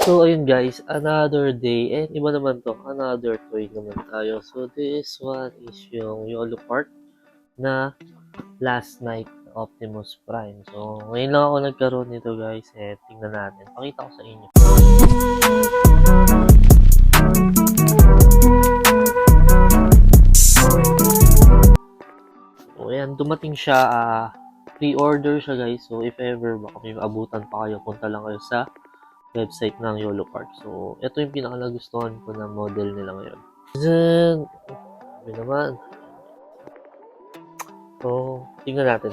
So, ayun guys, another day, and iba naman 'to, another toy naman tayo. So, this one is yung YOLO part na last night Optimus Prime. So, ngayon lang ako nagkaroon nito guys, tingnan natin. Pakita ko sa inyo. So, ayan, dumating siya, pre-order siya guys. So, if ever baka may abutan pa kayo, punta lang kayo sa website ng YOLO Park. So, ito yung pinaka-nagustuhan ko na model nila ngayon. Then, sabi naman. So, tingnan natin.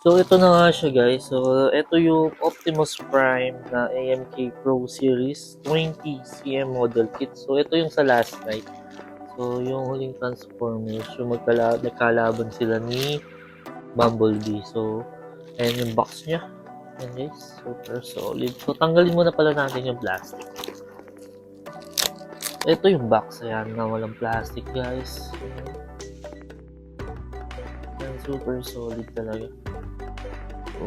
So, ito na nga siya guys. So, ito yung Optimus Prime na AMK Pro Series 20cm model kit. So, ito yung sa last night. So, yung huling Transformers, yung nagkalaban sila ni Bumblebee. So, ayan yung box niya. Ayan guys, super solid. So, tanggalin muna pala natin yung plastic. Ito yung box. Ayan, na walang plastic guys. Ayan, super solid talaga.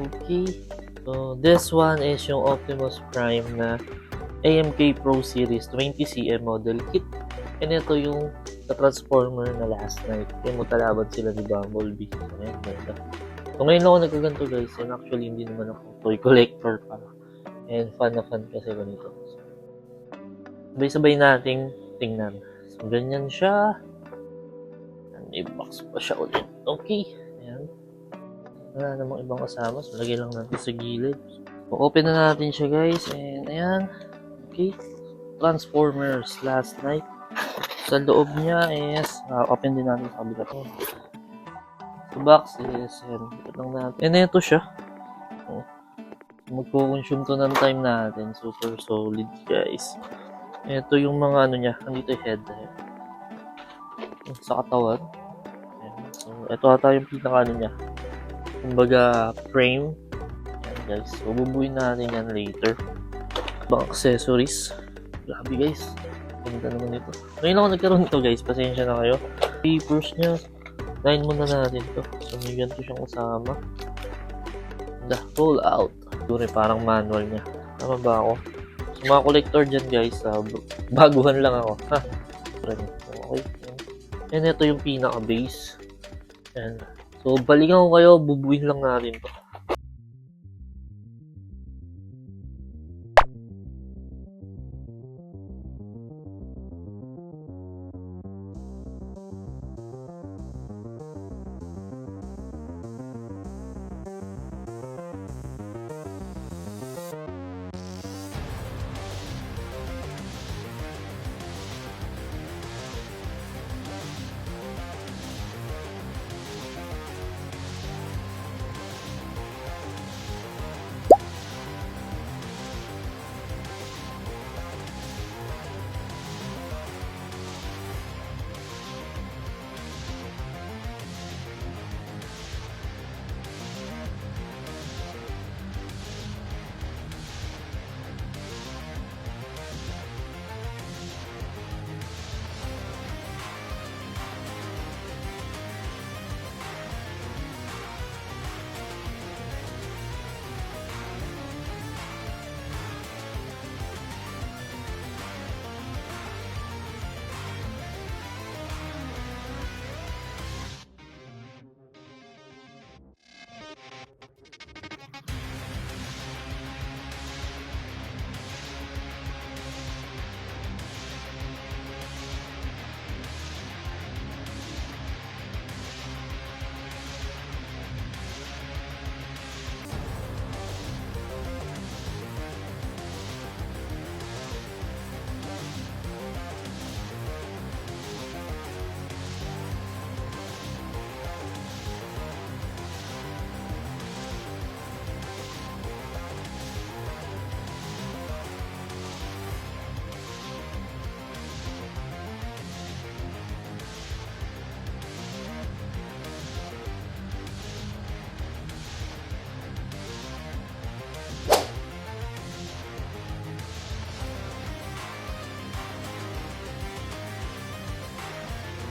Okay. So, this one is yung Optimus Prime na AMK Pro Series 20cm model kit. And ito yung sa Transformer na last night. Yung magkalaban sila ni Bumblebee. So, ayan, ganda. So, ngayon ako nagkaganto guys. And actually, hindi naman ako toy collector pa. And fan na fan kasi ganito. So, sabay-sabay nating tingnan. So, ganyan siya. And may box pa siya ulit. Okay. Ayan. Wala namang ibang kasama. So, lagay lang natin sa gilid. So, open na natin siya guys. And ayan. Okay. Transformers last night. Sa loob niya is, open din natin sa kabila to. The box is, ito lang natin. And ito siya. Oh, magko-consume to ng time natin. Super solid guys. Ito yung mga ano niya. Andito yung head. Sa katawan. Ayan. So, ito ata yung pinaka ano niya. Kumbaga, frame. Ayan guys. So, bubuin natin yan later. Mga accessories. Grabe guys. Ganda naman ito. Ngayon ako nagkaroon nito guys. Pasensya na kayo. Papers niya. Line muna natin to. So may ganito siyang kasama. The roll out. Siguro parang manual niya. Tama ba ako? So mga collector dyan guys. Baguhan lang ako. Ha? Okay. And ito yung pinaka base. And so balikan ko kayo. Bubuin lang natin to.